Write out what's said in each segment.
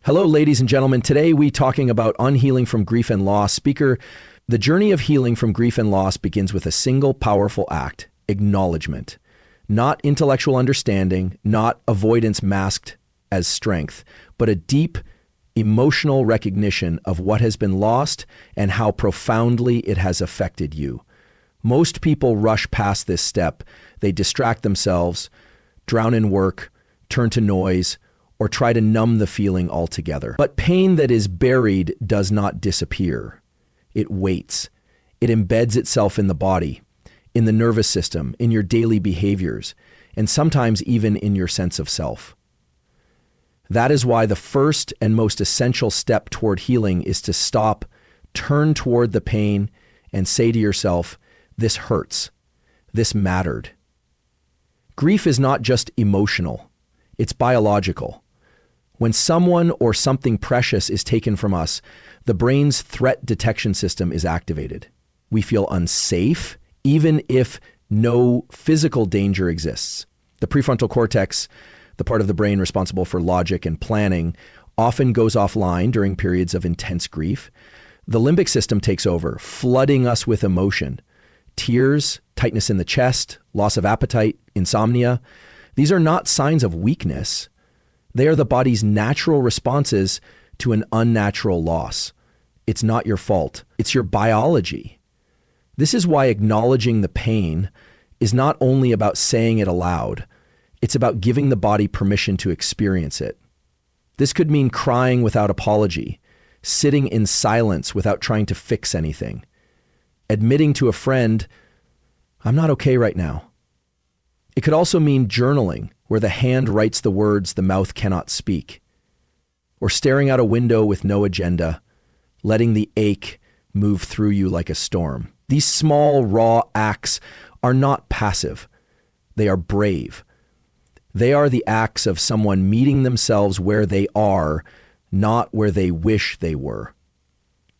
Hello, ladies and gentlemen. Today we talking about unhealing from grief and loss. Speaker, the journey of healing from grief and loss begins with a single powerful act, acknowledgement. Not intellectual understanding, not avoidance masked as strength, but a deep emotional recognition of what has been lost and how profoundly it has affected you. Most people rush past this step. They distract themselves, drown in work, turn to noise, or try to numb the feeling altogether. But pain that is buried does not disappear. It waits. It embeds itself in the body, in the nervous system, in your daily behaviors, and sometimes even in your sense of self. That is why the first and most essential step toward healing is to stop, turn toward the pain, and say to yourself, this hurts. This mattered. Grief is not just emotional. It's biological. When someone or something precious is taken from us, the brain's threat detection system is activated. We feel unsafe, even if no physical danger exists. The prefrontal cortex, the part of the brain responsible for logic and planning, often goes offline during periods of intense grief. The limbic system takes over, flooding us with emotion. Tears, tightness in the chest, loss of appetite, insomnia. These are not signs of weakness. They are the body's natural responses to an unnatural loss. It's not your fault. It's your biology. This is why acknowledging the pain is not only about saying it aloud. It's about giving the body permission to experience it. This could mean crying without apology, sitting in silence without trying to fix anything, admitting to a friend, I'm not okay right now. It could also mean journaling, where the hand writes the words the mouth cannot speak, or staring out a window with no agenda, letting the ache move through you like a storm. These small, raw acts are not passive. They are brave. They are the acts of someone meeting themselves where they are, not where they wish they were.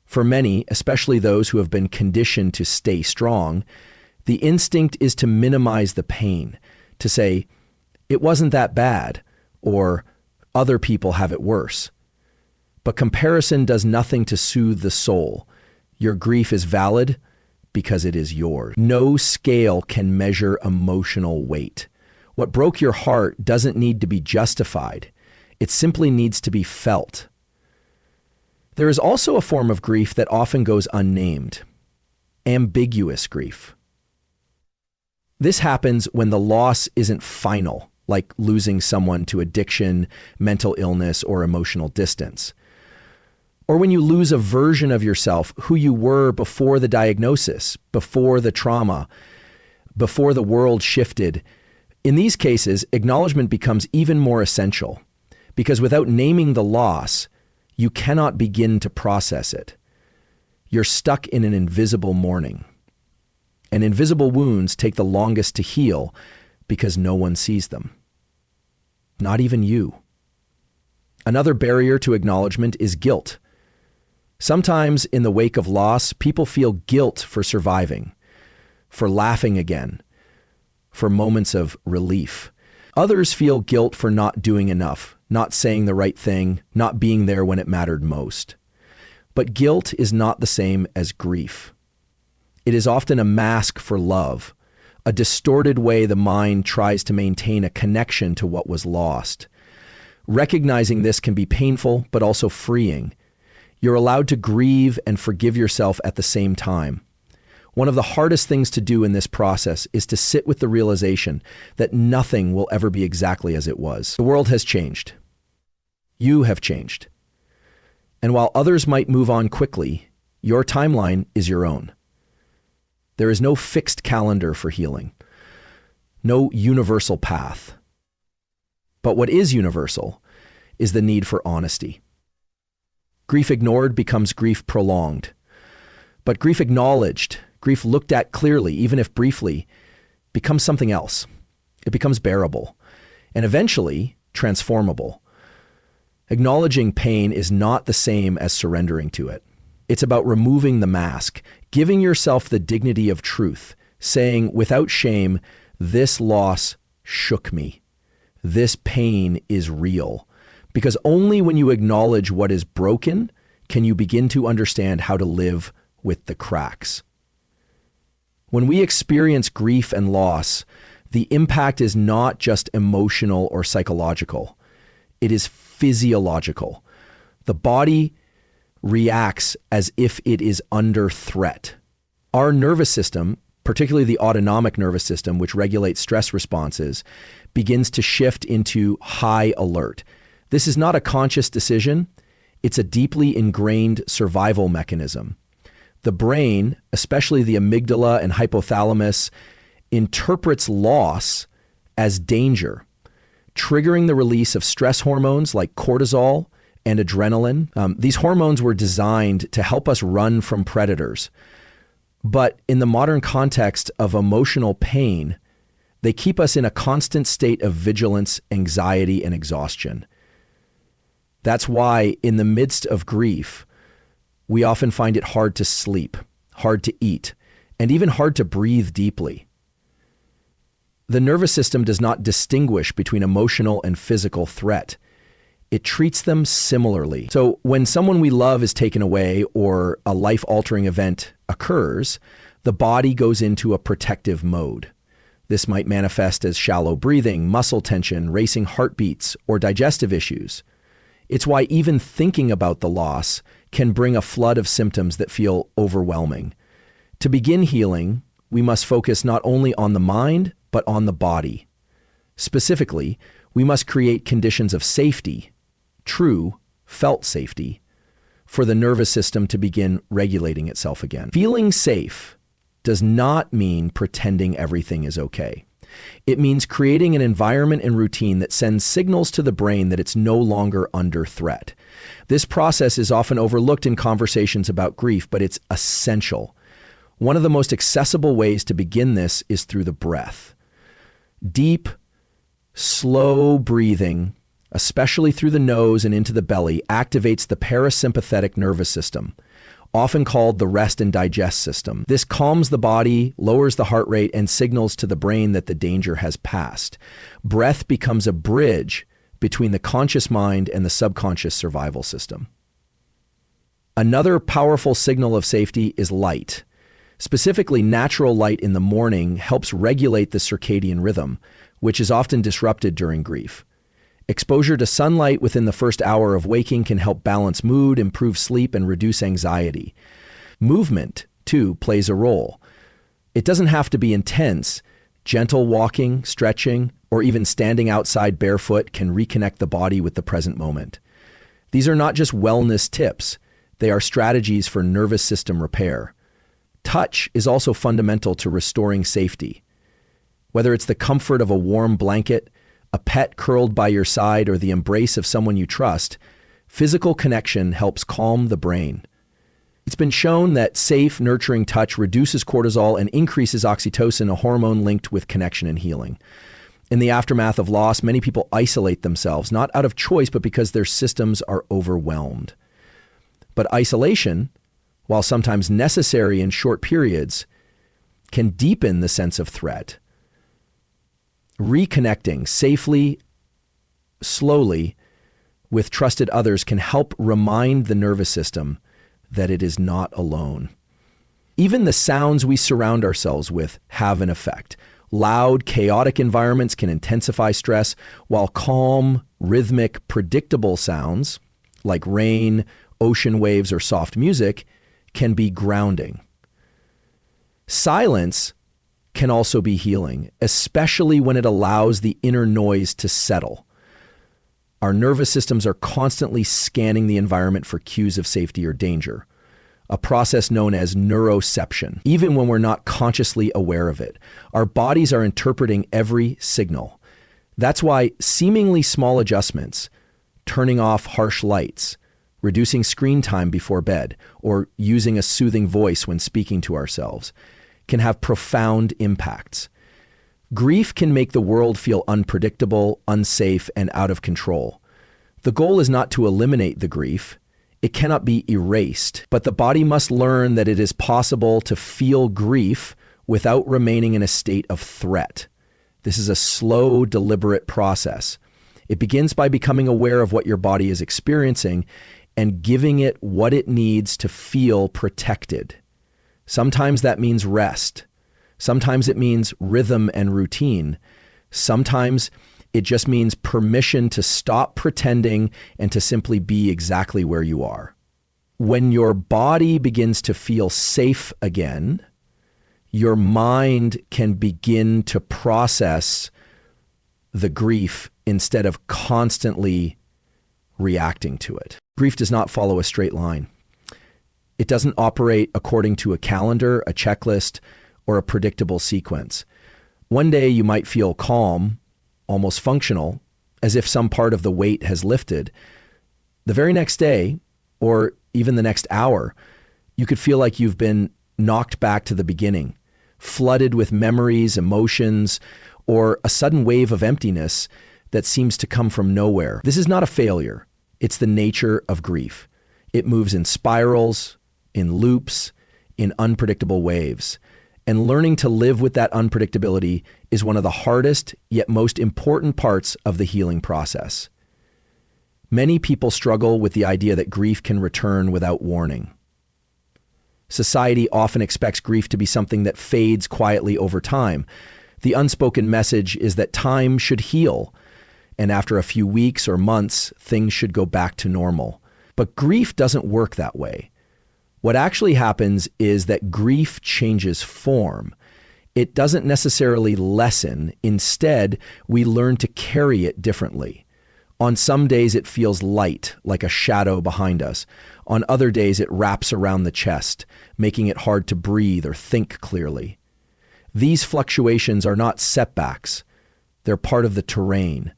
For many, especially those who have been conditioned to stay strong, the instinct is to minimize the pain, to say, it wasn't that bad, or other people have it worse. But comparison does nothing to soothe the soul. Your grief is valid because it is yours. No scale can measure emotional weight. What broke your heart doesn't need to be justified. It simply needs to be felt. There is also a form of grief that often goes unnamed, ambiguous grief. This happens when the loss isn't final, like losing someone to addiction, mental illness, or emotional distance. Or when you lose a version of yourself who you were before the diagnosis, before the trauma, before the world shifted. In these cases, acknowledgement becomes even more essential, because without naming the loss, you cannot begin to process it. You're stuck in an invisible mourning. And invisible wounds take the longest to heal because no one sees them. Not even you. Another barrier to acknowledgement is guilt. Sometimes in the wake of loss, people feel guilt for surviving, for laughing again, for moments of relief. Others feel guilt for not doing enough, not saying the right thing, not being there when it mattered most. But guilt is not the same as grief. It is often a mask for love, a distorted way the mind tries to maintain a connection to what was lost. Recognizing this can be painful, but also freeing. You're allowed to grieve and forgive yourself at the same time. One of the hardest things to do in this process is to sit with the realization that nothing will ever be exactly as it was. The world has changed. You have changed. And while others might move on quickly, your timeline is your own. There is no fixed calendar for healing, no universal path. But what is universal is the need for honesty. Grief ignored becomes grief prolonged. But grief acknowledged, grief looked at clearly, even if briefly, becomes something else. It becomes bearable and eventually transformable. Acknowledging pain is not the same as surrendering to it. It's about removing the mask, giving yourself the dignity of truth, saying without shame, this loss shook me. This pain is real, Because only when you acknowledge what is broken can you begin to understand how to live with the cracks. When we experience grief and loss, the impact is not just emotional or psychological. It is physiological. The body reacts as if it is under threat. Our nervous system, particularly the autonomic nervous system, which regulates stress responses, begins to shift into high alert. This is not a conscious decision. It's a deeply ingrained survival mechanism. The brain, especially the amygdala and hypothalamus, interprets loss as danger, triggering the release of stress hormones like cortisol and adrenaline. These hormones were designed to help us run from predators. But in the modern context of emotional pain, they keep us in a constant state of vigilance, anxiety, and exhaustion. That's why in the midst of grief, we often find it hard to sleep, hard to eat, and even hard to breathe deeply. The nervous system does not distinguish between emotional and physical threat. It treats them similarly. So when someone we love is taken away or a life-altering event occurs, the body goes into a protective mode. This might manifest as shallow breathing, muscle tension, racing heartbeats, or digestive issues. It's why even thinking about the loss can bring a flood of symptoms that feel overwhelming. To begin healing, we must focus not only on the mind, but on the body. Specifically, we must create conditions of safety, true, felt safety, for the nervous system to begin regulating itself again. Feeling safe does not mean pretending everything is okay. It means creating an environment and routine that sends signals to the brain that it's no longer under threat. This process is often overlooked in conversations about grief, but it's essential. One of the most accessible ways to begin this is through the breath. Deep, slow breathing, especially through the nose and into the belly, activates the parasympathetic nervous system, often called the rest and digest system. This calms the body, lowers the heart rate, and signals to the brain that the danger has passed. Breath becomes a bridge between the conscious mind and the subconscious survival system. Another powerful signal of safety is light. Specifically, natural light in the morning helps regulate the circadian rhythm, which is often disrupted during grief. Exposure to sunlight within the first hour of waking can help balance mood, improve sleep, and reduce anxiety. Movement, too, plays a role. It doesn't have to be intense. Gentle walking, stretching, or even standing outside barefoot can reconnect the body with the present moment. These are not just wellness tips. They are strategies for nervous system repair. Touch is also fundamental to restoring safety. Whether it's the comfort of a warm blanket, a pet curled by your side, or the embrace of someone you trust, physical connection helps calm the brain. It's been shown that safe, nurturing touch reduces cortisol and increases oxytocin, a hormone linked with connection and healing. In the aftermath of loss, many people isolate themselves, not out of choice, but because their systems are overwhelmed. But isolation, while sometimes necessary in short periods, can deepen the sense of threat. Reconnecting safely, slowly, with trusted others can help remind the nervous system that it is not alone. Even the sounds we surround ourselves with have an effect. Loud, chaotic environments can intensify stress, while calm, rhythmic, predictable sounds like rain, ocean waves, or soft music can be grounding. Silence can also be healing, especially when it allows the inner noise to settle. Our nervous systems are constantly scanning the environment for cues of safety or danger, a process known as neuroception. Even when we're not consciously aware of it, our bodies are interpreting every signal. That's why seemingly small adjustments, turning off harsh lights, reducing screen time before bed, or using a soothing voice when speaking to ourselves, can have profound impacts. Grief can make the world feel unpredictable, unsafe, and out of control. The goal is not to eliminate the grief. It cannot be erased, but the body must learn that it is possible to feel grief without remaining in a state of threat. This is a slow, deliberate process. It begins by becoming aware of what your body is experiencing and giving it what it needs to feel protected. Sometimes that means rest. Sometimes it means rhythm and routine. Sometimes it just means permission to stop pretending and to simply be exactly where you are. When your body begins to feel safe again, your mind can begin to process the grief instead of constantly reacting to it. Grief does not follow a straight line. It doesn't operate according to a calendar, a checklist, or a predictable sequence. One day you might feel calm, almost functional, as if some part of the weight has lifted. The very next day, or even the next hour, you could feel like you've been knocked back to the beginning, flooded with memories, emotions, or a sudden wave of emptiness that seems to come from nowhere. This is not a failure. It's the nature of grief. It moves in spirals, in loops, in unpredictable waves. And learning to live with that unpredictability is one of the hardest yet most important parts of the healing process. Many people struggle with the idea that grief can return without warning. Society often expects grief to be something that fades quietly over time. The unspoken message is that time should heal, and after a few weeks or months, things should go back to normal. But grief doesn't work that way. What actually happens is that grief changes form. It doesn't necessarily lessen. Instead, we learn to carry it differently. On some days, it feels light, like a shadow behind us. On other days, it wraps around the chest, making it hard to breathe or think clearly. These fluctuations are not setbacks. They're part of the terrain.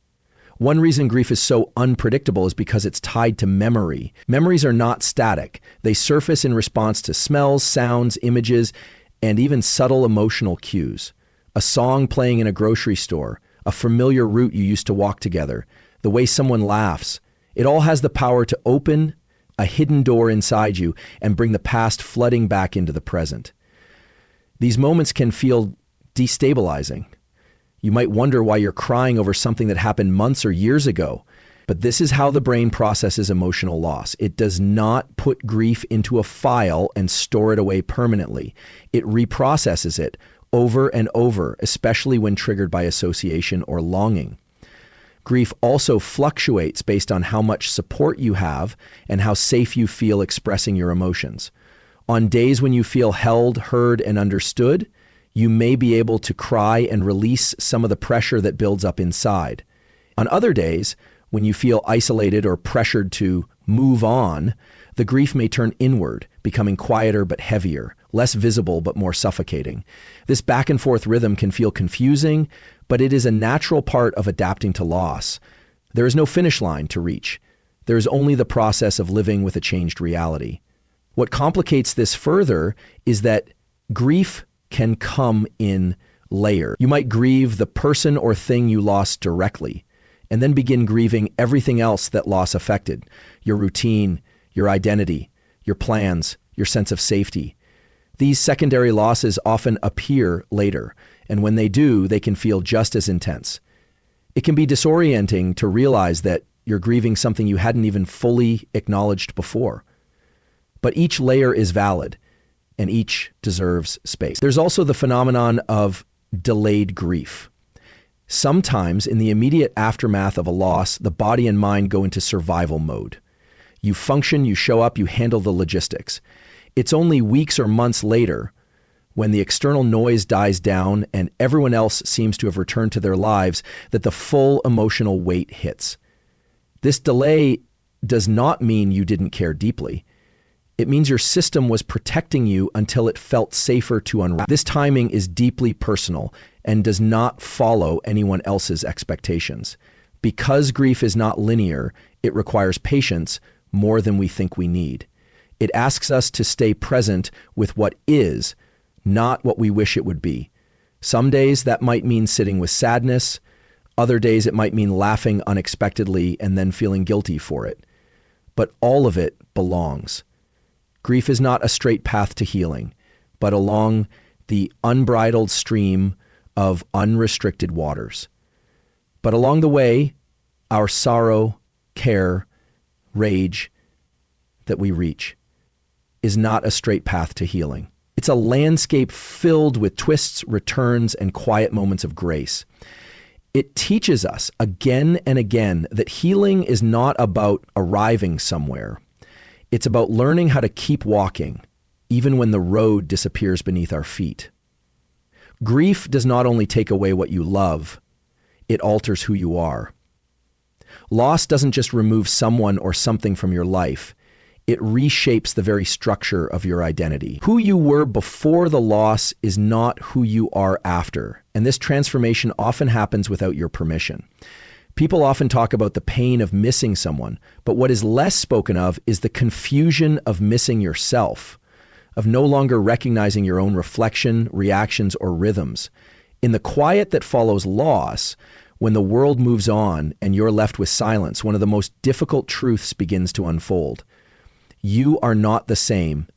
One reason grief is so unpredictable is because it's tied to memory. Memories are not static. They surface in response to smells, sounds, images, and even subtle emotional cues. A song playing in a grocery store, a familiar route you used to walk together, the way someone laughs. It all has the power to open a hidden door inside you and bring the past flooding back into the present. These moments can feel destabilizing. You might wonder why you're crying over something that happened months or years ago. But this is how the brain processes emotional loss. It does not put grief into a file and store it away permanently. It reprocesses it over and over, especially when triggered by association or longing. Grief also fluctuates based on how much support you have and how safe you feel expressing your emotions. On days when you feel held, heard, and understood, you may be able to cry and release some of the pressure that builds up inside. On other days, when you feel isolated or pressured to move on, the grief may turn inward, becoming quieter but heavier, less visible but more suffocating. This back and forth rhythm can feel confusing, but it is a natural part of adapting to loss. There is no finish line to reach. There is only the process of living with a changed reality. What complicates this further is that grief can come in layers. You might grieve the person or thing you lost directly, and then begin grieving everything else that loss affected: your routine, your identity, your plans, your sense of safety. These secondary losses often appear later, and when they do, they can feel just as intense. It can be disorienting to realize that you're grieving something you hadn't even fully acknowledged before. But each layer is valid, and each deserves space. There's also the phenomenon of delayed grief. Sometimes in the immediate aftermath of a loss, the body and mind go into survival mode. You function, you show up, you handle the logistics. It's only weeks or months later, when the external noise dies down and everyone else seems to have returned to their lives, that the full emotional weight hits. This delay does not mean you didn't care deeply. It means your system was protecting you until it felt safer to unwrap. This timing is deeply personal and does not follow anyone else's expectations. Because grief is not linear, it requires patience more than we think we need. It asks us to stay present with what is, not what we wish it would be. Some days that might mean sitting with sadness. Other days it might mean laughing unexpectedly and then feeling guilty for it. But all of it belongs. Grief is not a straight path to healing, but along the unbridled stream of unrestricted waters. But along the way, our sorrow, care, rage that we reach is not a straight path to healing. It's a landscape filled with twists, returns, and quiet moments of grace. It teaches us again and again that healing is not about arriving somewhere. It's about learning how to keep walking, even when the road disappears beneath our feet. Grief does not only take away what you love, it alters who you are. Loss doesn't just remove someone or something from your life. It reshapes the very structure of your identity. Who you were before the loss is not who you are after, and this transformation often happens without your permission. People often talk about the pain of missing someone, but what is less spoken of is the confusion of missing yourself, of no longer recognizing your own reflection, reactions, or rhythms. In the quiet that follows loss, when the world moves on and you're left with silence, one of the most difficult truths begins to unfold. You are not the same,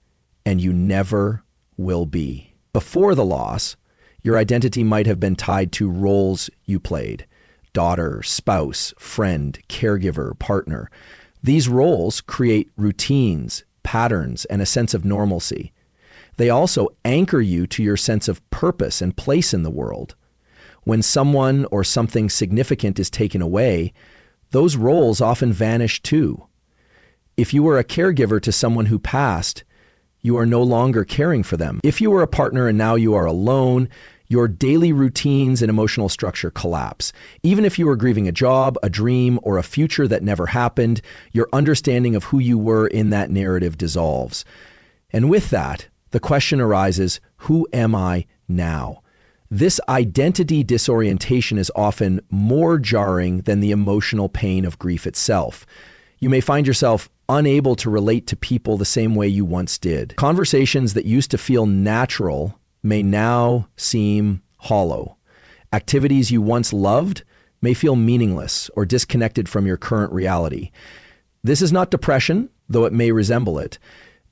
and you never will be. Before the loss, your identity might have been tied to roles you played: daughter, spouse, friend, caregiver, partner. These roles create routines, patterns, and a sense of normalcy. They also anchor you to your sense of purpose and place in the world. When someone or something significant is taken away, those roles often vanish too. If you were a caregiver to someone who passed, you are no longer caring for them. If you were a partner and now you are alone, your daily routines and emotional structure collapse. Even if you were grieving a job, a dream, or a future that never happened, your understanding of who you were in that narrative dissolves. And with that, the question arises, who am I now? This identity disorientation is often more jarring than the emotional pain of grief itself. You may find yourself unable to relate to people the same way you once did. Conversations that used to feel natural may now seem hollow. Activities you once loved may feel meaningless or disconnected from your current reality. This is not depression, though it may resemble it.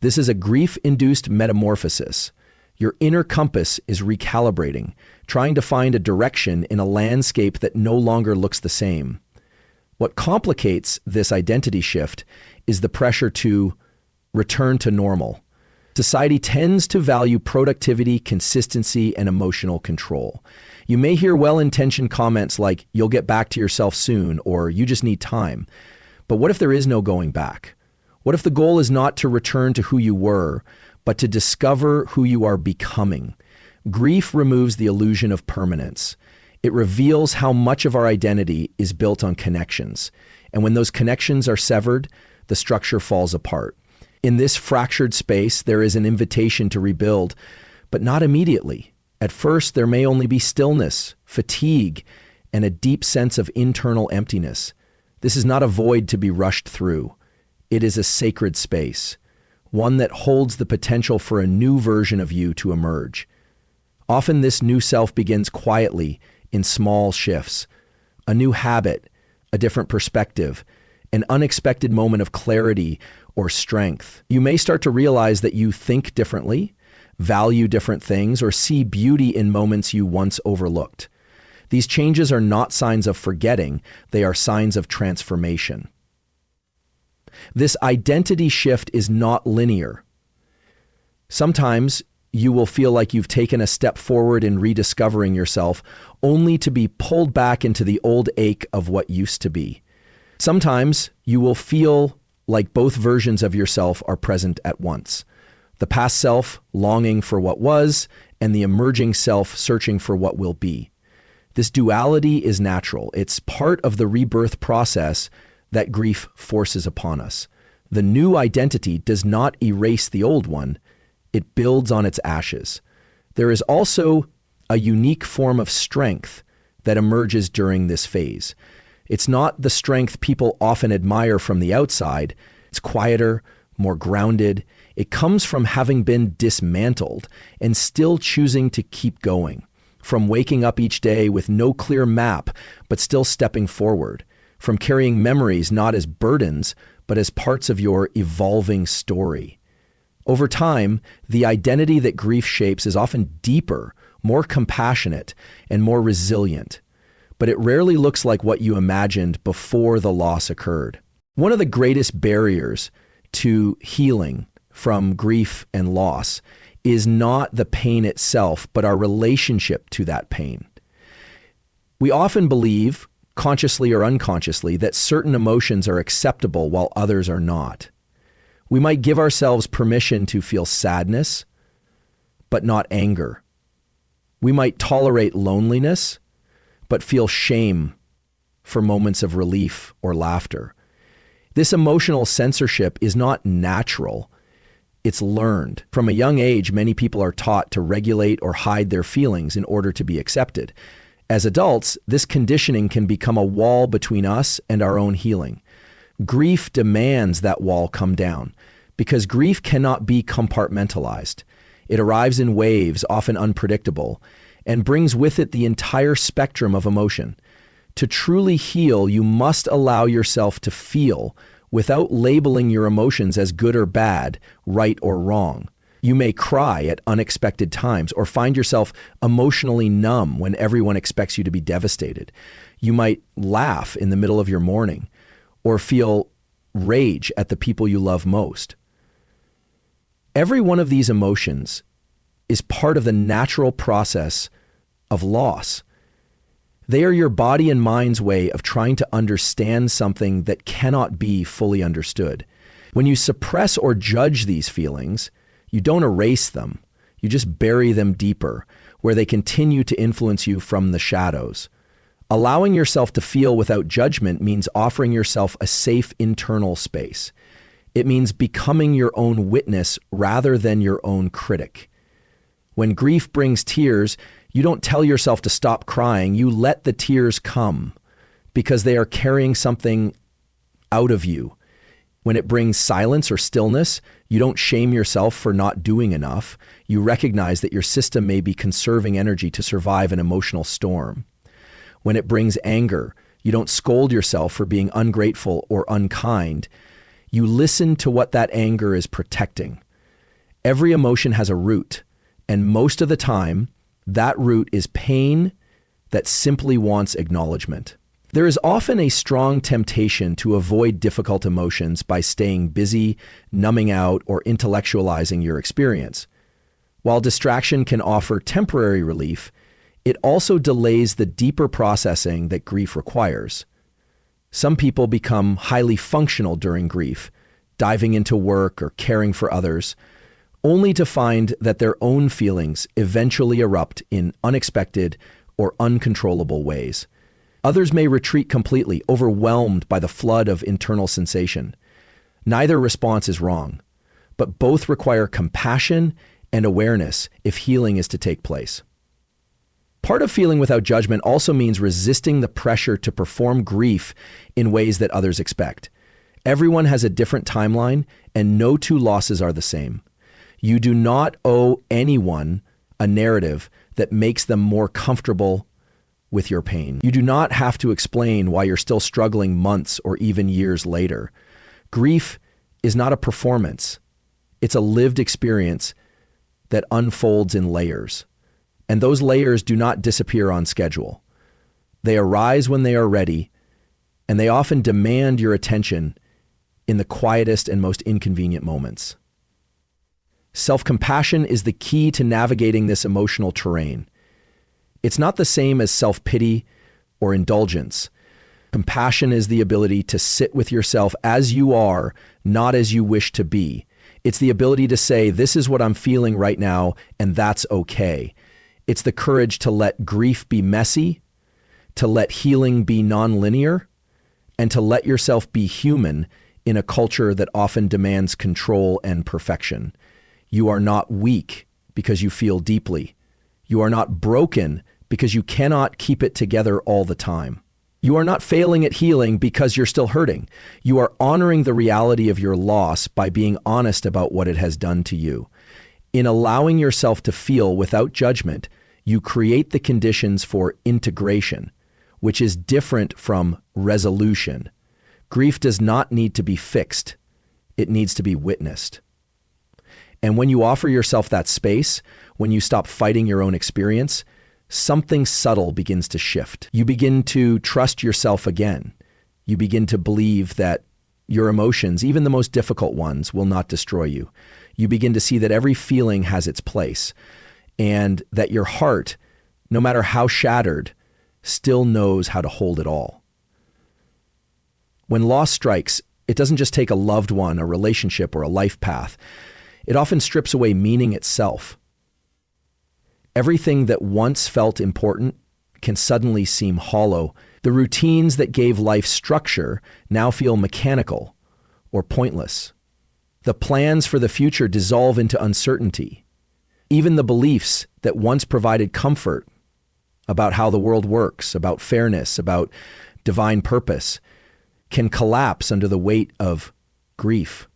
This is a grief-induced metamorphosis. Your inner compass is recalibrating, trying to find a direction in a landscape that no longer looks the same. What complicates this identity shift is the pressure to return to normal. Society tends to value productivity, consistency, and emotional control. You may hear well-intentioned comments like, "You'll get back to yourself soon," or "You just need time." But what if there is no going back? What if the goal is not to return to who you were, but to discover who you are becoming? Grief removes the illusion of permanence. It reveals how much of our identity is built on connections. And when those connections are severed, the structure falls apart. In this fractured space, there is an invitation to rebuild, but not immediately. At first, there may only be stillness, fatigue, and a deep sense of internal emptiness. This is not a void to be rushed through. It is a sacred space, one that holds the potential for a new version of you to emerge. Often this new self begins quietly in small shifts, a new habit, a different perspective, an unexpected moment of clarity or strength. You may start to realize that you think differently, value different things, or see beauty in moments you once overlooked. These changes are not signs of forgetting, they are signs of transformation. This identity shift is not linear. Sometimes you will feel like you've taken a step forward in rediscovering yourself, only to be pulled back into the old ache of what used to be. Sometimes you will feel like both versions of yourself are present at once. The past self longing for what was, and the emerging self searching for what will be. This duality is natural. It's part of the rebirth process that grief forces upon us. The new identity does not erase the old one. It builds on its ashes. There is also a unique form of strength that emerges during this phase. It's not the strength people often admire from the outside. It's quieter, more grounded. It comes from having been dismantled and still choosing to keep going. From waking up each day with no clear map, but still stepping forward. From carrying memories not as burdens, but as parts of your evolving story. Over time, the identity that grief shapes is often deeper, more compassionate, and more resilient. but it rarely looks like what you imagined before the loss occurred. One of the greatest barriers to healing from grief and loss is not the pain itself, but our relationship to that pain. We often believe, consciously or unconsciously, that certain emotions are acceptable while others are not. We might give ourselves permission to feel sadness, but not anger. We might tolerate loneliness, but feel shame for moments of relief or laughter. This emotional censorship is not natural. It's learned. From a young age, many people are taught to regulate or hide their feelings in order to be accepted. As adults, this conditioning can become a wall between us and our own healing. Grief demands that wall come down because grief cannot be compartmentalized. It arrives in waves, often unpredictable, and brings with it the entire spectrum of emotion. To truly heal, you must allow yourself to feel without labeling your emotions as good or bad, right or wrong. You may cry at unexpected times or find yourself emotionally numb when everyone expects you to be devastated. You might laugh in the middle of your mourning or feel rage at the people you love most. Every one of these emotions is part of the natural process of loss. They are your body and mind's way of trying to understand something that cannot be fully understood. When you suppress or judge these feelings, you don't erase them. You just bury them deeper, where they continue to influence you from the shadows. Allowing yourself to feel without judgment means offering yourself a safe internal space. It means becoming your own witness rather than your own critic. When grief brings tears, you don't tell yourself to stop crying. You let the tears come because they are carrying something out of you. When it brings silence or stillness, you don't shame yourself for not doing enough. You recognize that your system may be conserving energy to survive an emotional storm. When it brings anger, you don't scold yourself for being ungrateful or unkind. You listen to what that anger is protecting. Every emotion has a root, and most of the time, that root is pain that simply wants acknowledgement. There is often a strong temptation to avoid difficult emotions by staying busy, numbing out, or intellectualizing your experience. While distraction can offer temporary relief, it also delays the deeper processing that grief requires. Some people become highly functional during grief, diving into work or caring for others, only to find that their own feelings eventually erupt in unexpected or uncontrollable ways. Others may retreat completely, overwhelmed by the flood of internal sensation. Neither response is wrong, but both require compassion and awareness if healing is to take place. Part of feeling without judgment also means resisting the pressure to perform grief in ways that others expect. Everyone has a different timeline, and no two losses are the same. You do not owe anyone a narrative that makes them more comfortable with your pain. You do not have to explain why you're still struggling months or even years later. Grief is not a performance. It's a lived experience that unfolds in layers. And those layers do not disappear on schedule. They arise when they are ready, and they often demand your attention in the quietest and most inconvenient moments. Self-compassion is the key to navigating this emotional terrain. It's not the same as self-pity or indulgence. Compassion is the ability to sit with yourself as you are, not as you wish to be. It's the ability to say, this is what I'm feeling right now, and that's okay. It's the courage to let grief be messy, to let healing be nonlinear, and to let yourself be human in a culture that often demands control and perfection. You are not weak because you feel deeply. You are not broken because you cannot keep it together all the time. You are not failing at healing because you're still hurting. You are honoring the reality of your loss by being honest about what it has done to you. In allowing yourself to feel without judgment, you create the conditions for integration, which is different from resolution. Grief does not need to be fixed. It needs to be witnessed. And when you offer yourself that space, when you stop fighting your own experience, something subtle begins to shift. You begin to trust yourself again. You begin to believe that your emotions, even the most difficult ones, will not destroy you. You begin to see that every feeling has its place, and that your heart, no matter how shattered, still knows how to hold it all. When loss strikes, it doesn't just take a loved one, a relationship, or a life path. It often strips away meaning itself. Everything that once felt important can suddenly seem hollow. The routines that gave life structure now feel mechanical or pointless. The plans for the future dissolve into uncertainty. Even the beliefs that once provided comfort about how the world works, about fairness, about divine purpose, can collapse under the weight of grief.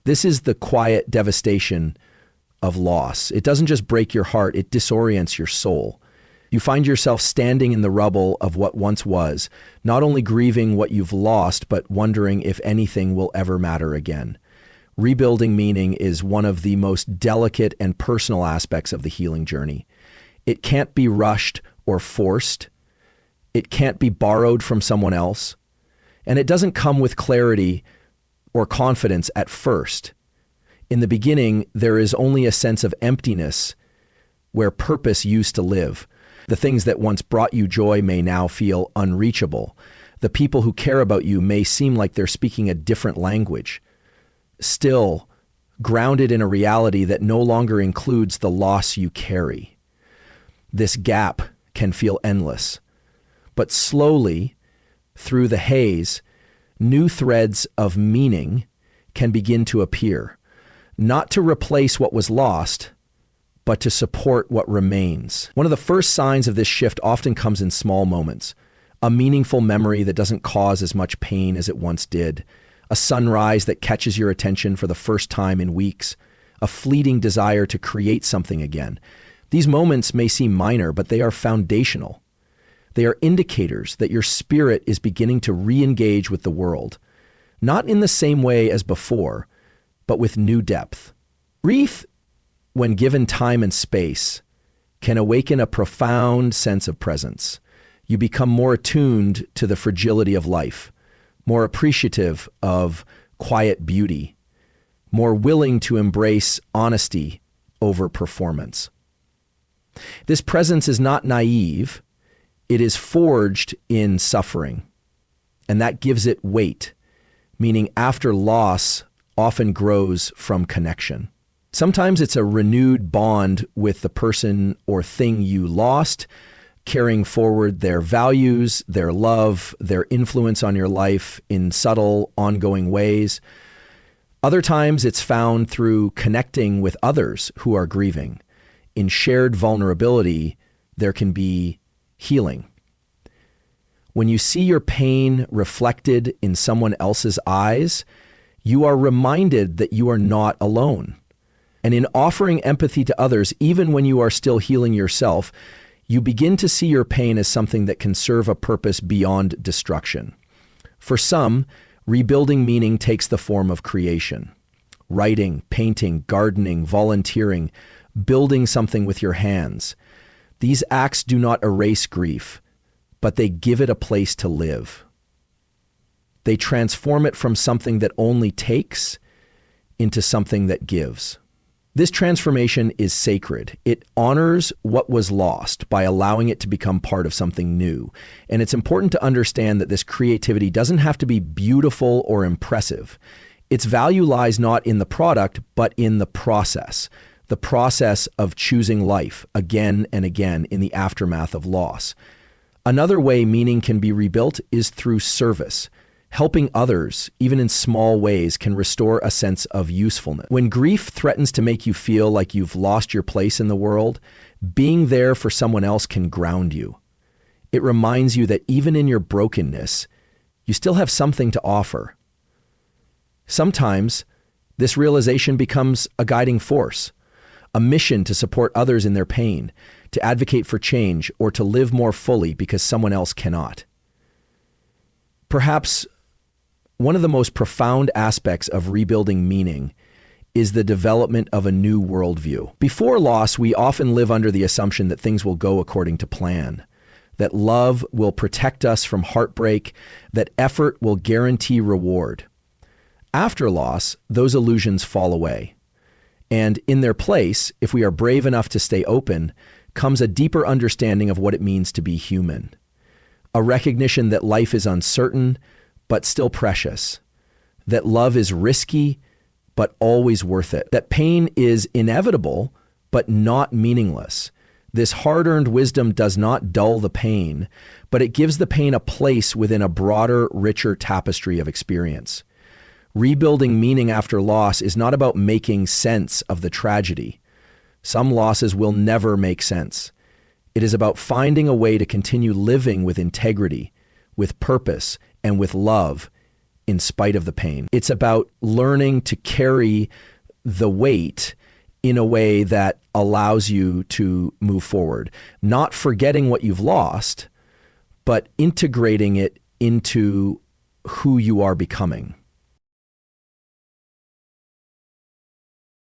This is the quiet devastation of loss. It doesn't just break your heart, it disorients your soul. You find yourself standing in the rubble of what once was, not only grieving what you've lost, but wondering if anything will ever matter again. Rebuilding meaning is one of the most delicate and personal aspects of the healing journey. It can't be rushed or forced. It can't be borrowed from someone else. And it doesn't come with clarity or confidence at first. In the beginning, there is only a sense of emptiness where purpose used to live. The things that once brought you joy may now feel unreachable. The people who care about you may seem like they're speaking a different language. Still, grounded in a reality that no longer includes the loss you carry. This gap can feel endless. But slowly, through the haze, new threads of meaning can begin to appear, not to replace what was lost, but to support what remains. One of the first signs of this shift often comes in small moments. A meaningful memory that doesn't cause as much pain as it once did. A sunrise that catches your attention for the first time in weeks. A fleeting desire to create something again. These moments may seem minor, but they are foundational. They are indicators that your spirit is beginning to re-engage with the world, not in the same way as before, but with new depth. Grief, when given time and space, can awaken a profound sense of presence. You become more attuned to the fragility of life, more appreciative of quiet beauty, more willing to embrace honesty over performance. This presence is not naive. It is forged in suffering, and that gives it weight, meaning after loss often grows from connection. Sometimes it's a renewed bond with the person or thing you lost, carrying forward their values, their love, their influence on your life in subtle, ongoing ways. Other times it's found through connecting with others who are grieving. In shared vulnerability, there can be healing. When you see your pain reflected in someone else's eyes, you are reminded that you are not alone. And in offering empathy to others, even when you are still healing yourself, you begin to see your pain as something that can serve a purpose beyond destruction. For some, rebuilding meaning takes the form of creation. Writing, painting, gardening, volunteering, building something with your hands. These acts do not erase grief, but they give it a place to live. They transform it from something that only takes into something that gives. This transformation is sacred. It honors what was lost by allowing it to become part of something new. And it's important to understand that this creativity doesn't have to be beautiful or impressive. Its value lies not in the product, but in the process of choosing life again and again in the aftermath of loss. Another way meaning can be rebuilt is through service. Helping others, even in small ways, can restore a sense of usefulness. When grief threatens to make you feel like you've lost your place in the world, being there for someone else can ground you. It reminds you that even in your brokenness, you still have something to offer. Sometimes, this realization becomes a guiding force, a mission to support others in their pain, to advocate for change, or to live more fully because someone else cannot. Perhaps one of the most profound aspects of rebuilding meaning is the development of a new worldview. Before loss, we often live under the assumption that things will go according to plan, that love will protect us from heartbreak, that effort will guarantee reward. After loss, those illusions fall away. And in their place, if we are brave enough to stay open, comes a deeper understanding of what it means to be human. A recognition that life is uncertain, but still precious. That love is risky, but always worth it. That pain is inevitable, but not meaningless. This hard-earned wisdom does not dull the pain, but it gives the pain a place within a broader, richer tapestry of experience. Rebuilding meaning after loss is not about making sense of the tragedy. Some losses will never make sense. It is about finding a way to continue living with integrity, with purpose, and with love, in spite of the pain. It's about learning to carry the weight in a way that allows you to move forward. Not forgetting what you've lost, but integrating it into who you are becoming.